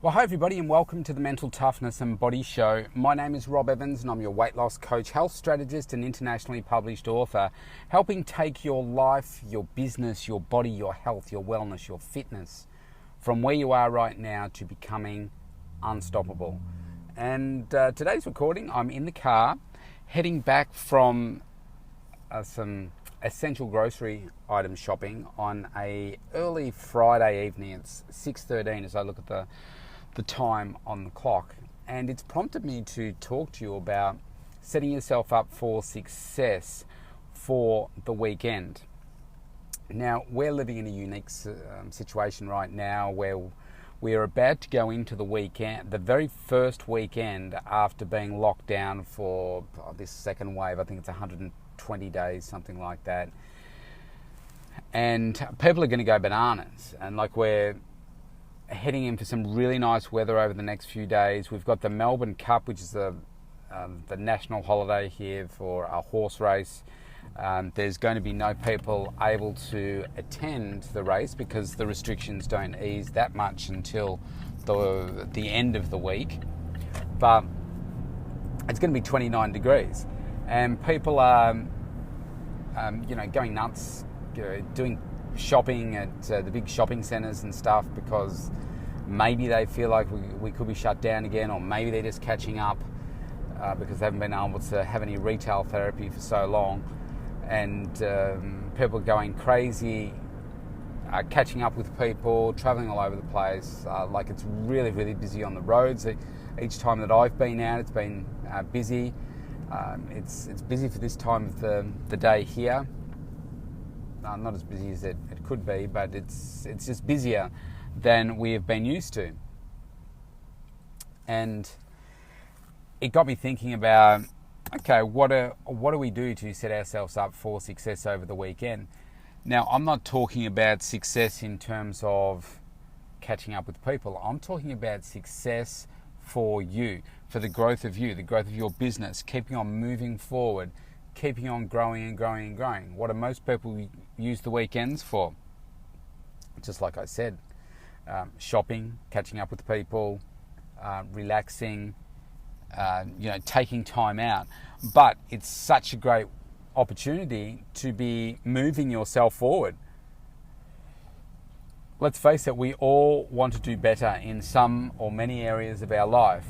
Well, hi everybody and welcome to the Mental Toughness and Body Show. My name is Rob Evans and I'm your weight loss coach, health strategist and internationally published author, helping take your life, your business, your body, your health, your wellness, your fitness from where you are right now to becoming unstoppable. And today's recording, I'm in the car heading back from some essential grocery item shopping on a early Friday evening. It's 6:13 as I look at the time on the clock, and it's prompted me to talk to you about setting yourself up for success for the weekend. Now, we're living in a unique situation right now where we're about to go into the weekend, the very first weekend after being locked down for this second wave. I think it's 120 days, something like that. And people are going to go bananas, and we're heading in for some really nice weather over the next few days. We've got the Melbourne Cup, which is the national holiday here for a horse race. There's going to be no people able to attend the race because the restrictions don't ease that much until the end of the week. But it's going to be 29 degrees, and people are, going nuts, doing shopping at the big shopping centres and stuff because maybe they feel like we could be shut down again, or maybe they're just catching up because they haven't been able to have any retail therapy for so long. And people are going crazy, catching up with people, travelling all over the place. It's really, really busy on the roads. Each time that I've been out, it's been busy. It's busy for this time of the day here. Not as busy as it could be, but it's just busier than we have been used to. And it got me thinking about, okay, what do we do to set ourselves up for success over the weekend? Now, I'm not talking about success in terms of catching up with people. I'm talking about success for you, for the growth of you, the growth of your business, keeping on moving forward, keeping on growing and growing and growing. What do most people use the weekends for? Just like I said, shopping, catching up with people, relaxing, taking time out. But it's such a great opportunity to be moving yourself forward. Let's face it, we all want to do better in some or many areas of our life.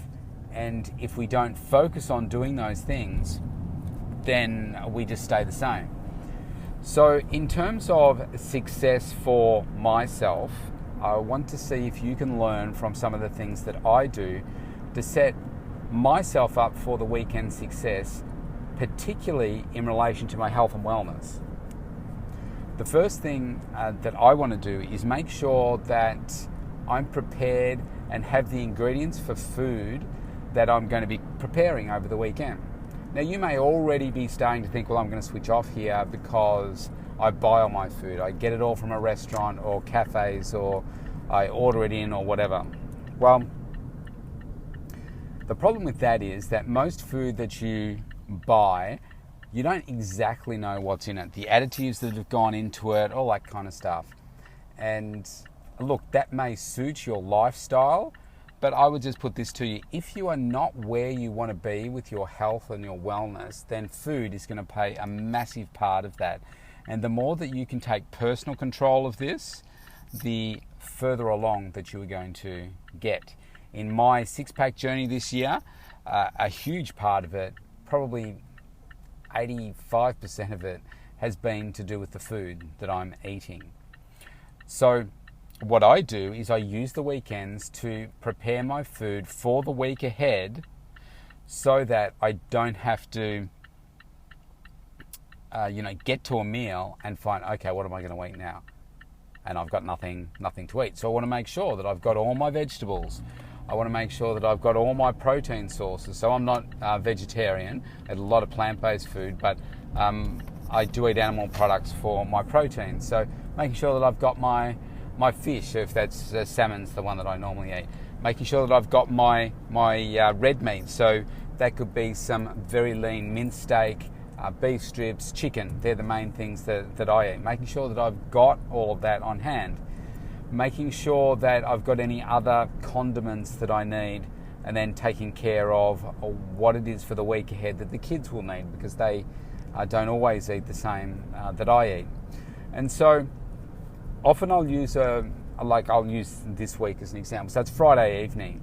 And if we don't focus on doing those things, then we just stay the same. So in terms of success for myself, I want to see if you can learn from some of the things that I do to set myself up for the weekend success, particularly in relation to my health and wellness. The first thing that I want to do is make sure that I'm prepared and have the ingredients for food that I'm going to be preparing over the weekend. Now, you may already be starting to think, well, I'm going to switch off here because I buy all my food. I get it all from a restaurant or cafes, or I order it in or whatever. Well, the problem with that is that most food that you buy, you don't exactly know what's in it. The additives that have gone into it, all that kind of stuff. And look, that may suit your lifestyle, but I would just put this to you. If you are not where you want to be with your health and your wellness, then food is going to play a massive part of that. And the more that you can take personal control of this, the further along that you are going to get. In my six-pack journey this year, a huge part of it, probably 85% of it, has been to do with the food that I'm eating. So what I do is I use the weekends to prepare my food for the week ahead so that I don't have to, get to a meal and find, okay, what am I going to eat now? And I've got nothing to eat. So I want to make sure that I've got all my vegetables. I want to make sure that I've got all my protein sources. So I'm not vegetarian. I eat a lot of plant-based food, but I do eat animal products for my protein. So making sure that I've got my fish, if that's salmon's the one that I normally eat. Making sure that I've got my red meat. So that could be some very lean minced steak, beef strips, chicken. They're the main things that I eat. Making sure that I've got all of that on hand. making sure that I've got any other condiments that I need, and then taking care of what it is for the week ahead that the kids will need, because they don't always eat the same that I eat. And so often I'll use this week as an example. So it's Friday evening.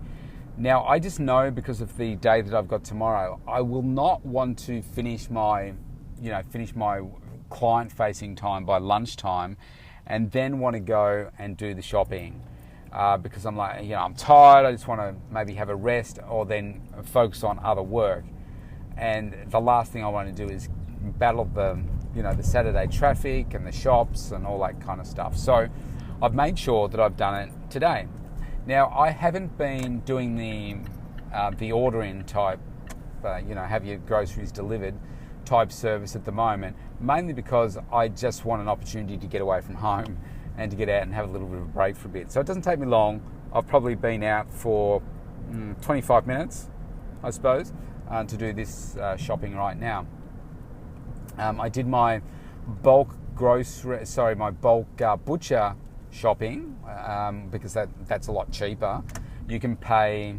Now I just know, because of the day that I've got tomorrow, I will not want to finish my client-facing time by lunchtime, and then want to go and do the shopping. Because I'm like, I'm tired, I just want to maybe have a rest, or then focus on other work. And the last thing I want to do is battle the Saturday traffic and the shops and all that kind of stuff. So I've made sure that I've done it today. Now, I haven't been doing the ordering type, have your groceries delivered type service at the moment, mainly because I just want an opportunity to get away from home and to get out and have a little bit of a break for a bit. So it doesn't take me long. I've probably been out for 25 minutes, I suppose, to do this shopping right now. I did my bulk butcher shopping, because that's a lot cheaper. You can pay,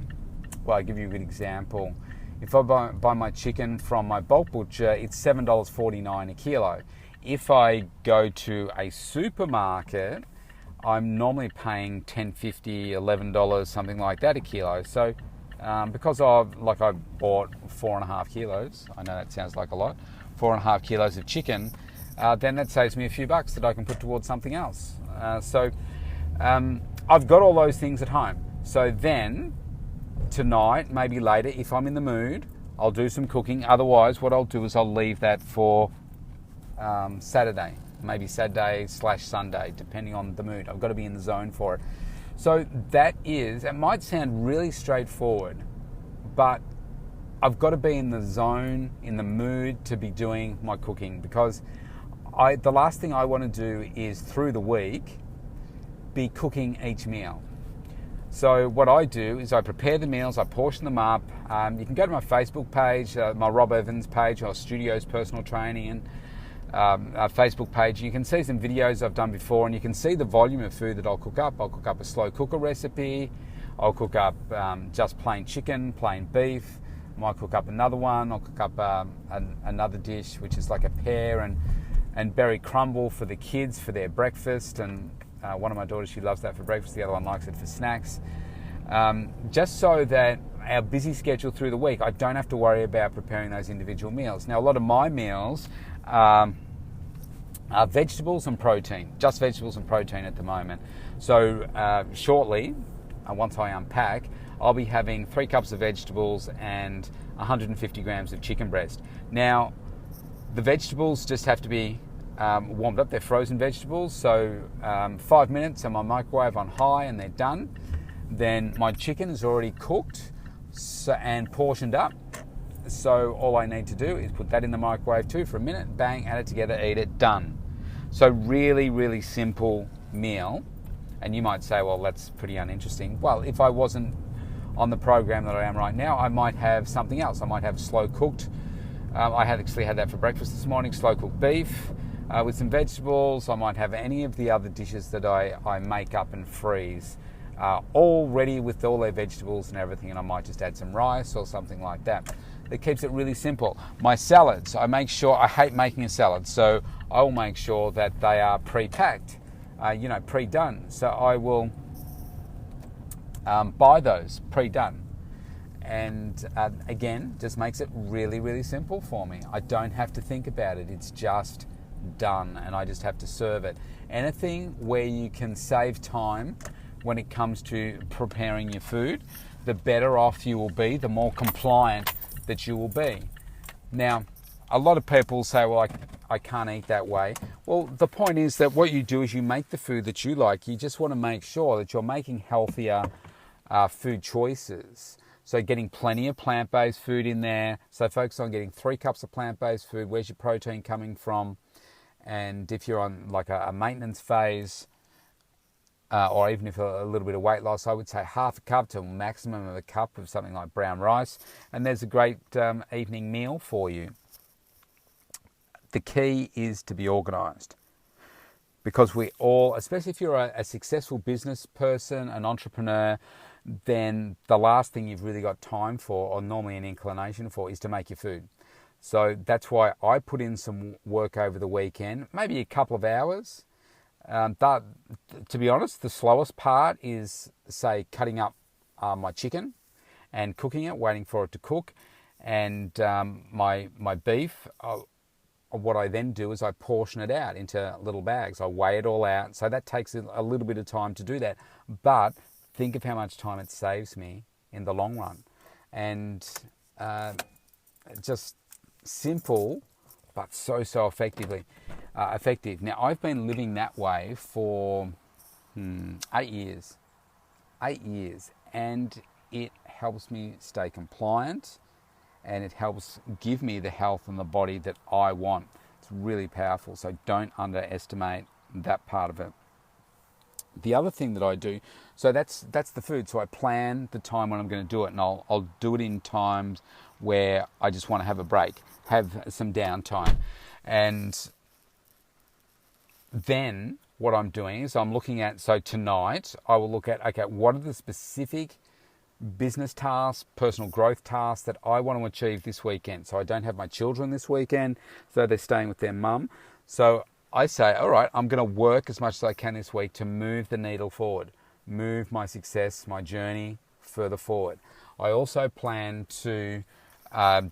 I'll give you a good example. If I buy my chicken from my bulk butcher, it's $7.49 a kilo. If I go to a supermarket, I'm normally paying $10.50, $11, something like that a kilo. So because I bought 4.5 kilos, I know that sounds like a lot, 4.5 kilos of chicken, then that saves me a few bucks that I can put towards something else. So I've got all those things at home. So then tonight, maybe later, if I'm in the mood, I'll do some cooking. Otherwise, what I'll do is I'll leave that for Saturday, maybe Saturday/Sunday, depending on the mood. I've got to be in the zone for it. So it might sound really straightforward, but I've got to be in the zone, in the mood to be doing my cooking, because the last thing I want to do is, through the week, be cooking each meal. So what I do is I prepare the meals, I portion them up. You can go to my Facebook page, my Rob Evans page, or Studios Personal Training, and Facebook page. You can see some videos I've done before, and you can see the volume of food that I'll cook up. I'll cook up a slow cooker recipe. I'll cook up just plain chicken, plain beef. I might cook up another one. I'll cook up another dish, which is like a pear and berry crumble for the kids for their breakfast. And one of my daughters, she loves that for breakfast. The other one likes it for snacks. Just so that our busy schedule through the week, I don't have to worry about preparing those individual meals. Now, a lot of my meals are vegetables and protein, just vegetables and protein at the moment. So shortly, once I unpack, I'll be having 3 cups of vegetables and 150 grams of chicken breast. Now, the vegetables just have to be warmed up. They're frozen vegetables, so 5 minutes on my microwave on high and they're done. Then my chicken is already cooked and portioned up, so all I need to do is put that in the microwave too for a minute, bang, add it together, eat it, done. So really, really simple meal. And you might say, well, that's pretty uninteresting. Well, if I wasn't on the program that I am right now, I might have something else. I might have slow cooked. I had actually had that for breakfast this morning, slow cooked beef with some vegetables. I might have any of the other dishes that I make up and freeze, all ready with all their vegetables and everything, and I might just add some rice or something like that. That keeps it really simple. My salads, I hate making a salad, so I will make sure that they are pre-packed, pre-done. So I will buy those pre-done. And again, just makes it really, really simple for me. I don't have to think about it. It's just done, and I just have to serve it. Anything where you can save time when it comes to preparing your food, the better off you will be, the more compliant that you will be. Now, a lot of people say, well, I can't eat that way. Well, the point is that what you do is you make the food that you like. You just want to make sure that you're making healthier food choices. So getting plenty of plant-based food in there. So focus on getting 3 cups of plant-based food. Where's your protein coming from? And if you're on like a maintenance phase, or even if a little bit of weight loss, I would say half a cup to a maximum of a cup of something like brown rice. And there's a great evening meal for you. The key is to be organised. because we all, especially if you're a successful business person, an entrepreneur, then the last thing you've really got time for, or normally an inclination for, is to make your food. So that's why I put in some work over the weekend, maybe a couple of hours. But to be honest, the slowest part is, say, cutting up my chicken and cooking it, waiting for it to cook, and my beef. What I then do is I portion it out into little bags. I weigh it all out, so that takes a little bit of time to do that. But think of how much time it saves me in the long run, and just simple, but so effective. Now, I've been living that way for 8 years, and it helps me stay compliant, and it helps give me the health and the body that I want. It's really powerful, so don't underestimate that part of it. The other thing that I do, so that's the food. So I plan the time when I'm going to do it, and I'll do it in times where I just want to have a break, have some downtime. And then what I'm doing is I'm looking at, so tonight I will look at, okay, what are the specific business tasks, personal growth tasks that I want to achieve this weekend. So I don't have my children this weekend, so they're staying with their mum. So I say, all right, I'm going to work as much as I can this week to move the needle forward, move my success, my journey further forward. I also plan to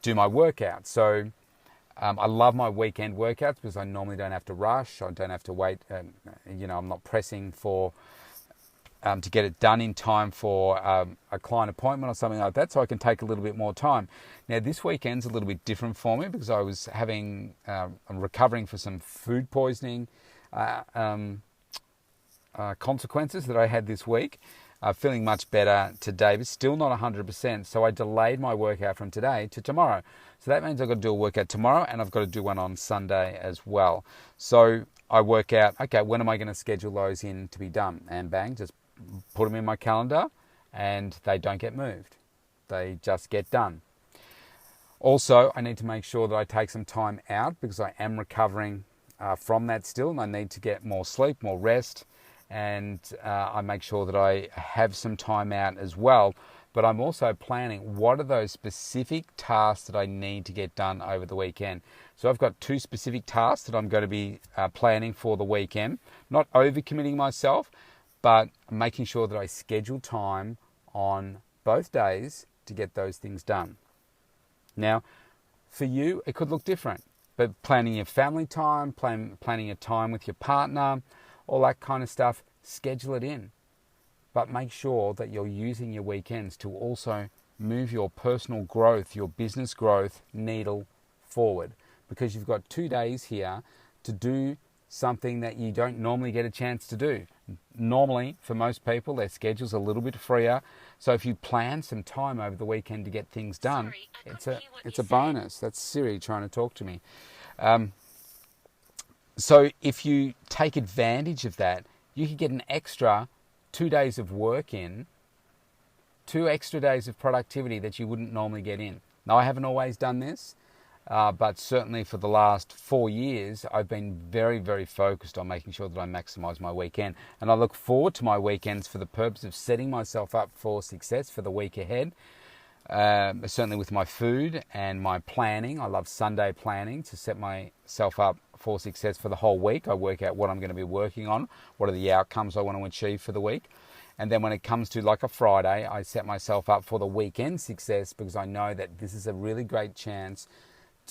do my workouts. So I love my weekend workouts because I normally don't have to rush. I don't have to wait. I'm not pressing for to get it done in time for a client appointment or something like that, so I can take a little bit more time. Now, this weekend's a little bit different for me because I was I'm recovering for some food poisoning consequences that I had this week. Feeling much better today, but still not 100%. So I delayed my workout from today to tomorrow. So that means I've got to do a workout tomorrow, and I've got to do one on Sunday as well. So I work out, okay, when am I going to schedule those in to be done? And bang, just put them in my calendar, and they don't get moved. They just get done. Also, I need to make sure that I take some time out because I am recovering from that still, and I need to get more sleep, more rest, and I make sure that I have some time out as well. But I'm also planning what are those specific tasks that I need to get done over the weekend. So I've got 2 specific tasks that I'm going to be planning for the weekend. Not overcommitting myself, but making sure that I schedule time on both days to get those things done. Now, for you, it could look different, but planning your family time, planning your time with your partner, all that kind of stuff, schedule it in. But make sure that you're using your weekends to also move your personal growth, your business growth needle forward, because you've got 2 days here to do something that you don't normally get a chance to do. Normally, for most people, their schedule's a little bit freer. So if you plan some time over the weekend to get things done, it's a bonus. That's Siri trying to talk to me. So if you take advantage of that, you could get an extra 2 days of work in, 2 extra days of productivity that you wouldn't normally get in. Now, I haven't always done this, but certainly for the last 4 years, I've been very, very focused on making sure that I maximize my weekend. And I look forward to my weekends for the purpose of setting myself up for success for the week ahead. Certainly with my food and my planning. I love Sunday planning to set myself up for success for the whole week. I work out what I'm going to be working on, what are the outcomes I want to achieve for the week. And then when it comes to like a Friday, I set myself up for the weekend success because I know that this is a really great chance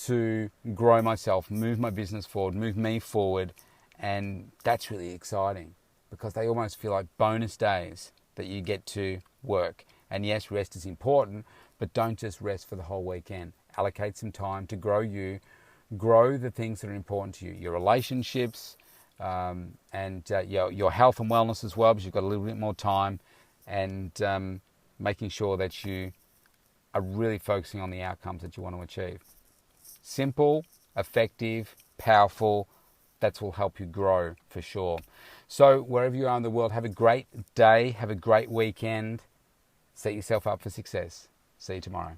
to grow myself, move my business forward, move me forward. And that's really exciting because they almost feel like bonus days that you get to work. And yes, rest is important, but don't just rest for the whole weekend. Allocate some time to grow you, grow the things that are important to you, your relationships, and your health and wellness as well, because you've got a little bit more time, and making sure that you are really focusing on the outcomes that you want to achieve. Simple, effective, powerful, that will help you grow for sure. So wherever you are in the world, have a great day, have a great weekend, set yourself up for success. See you tomorrow.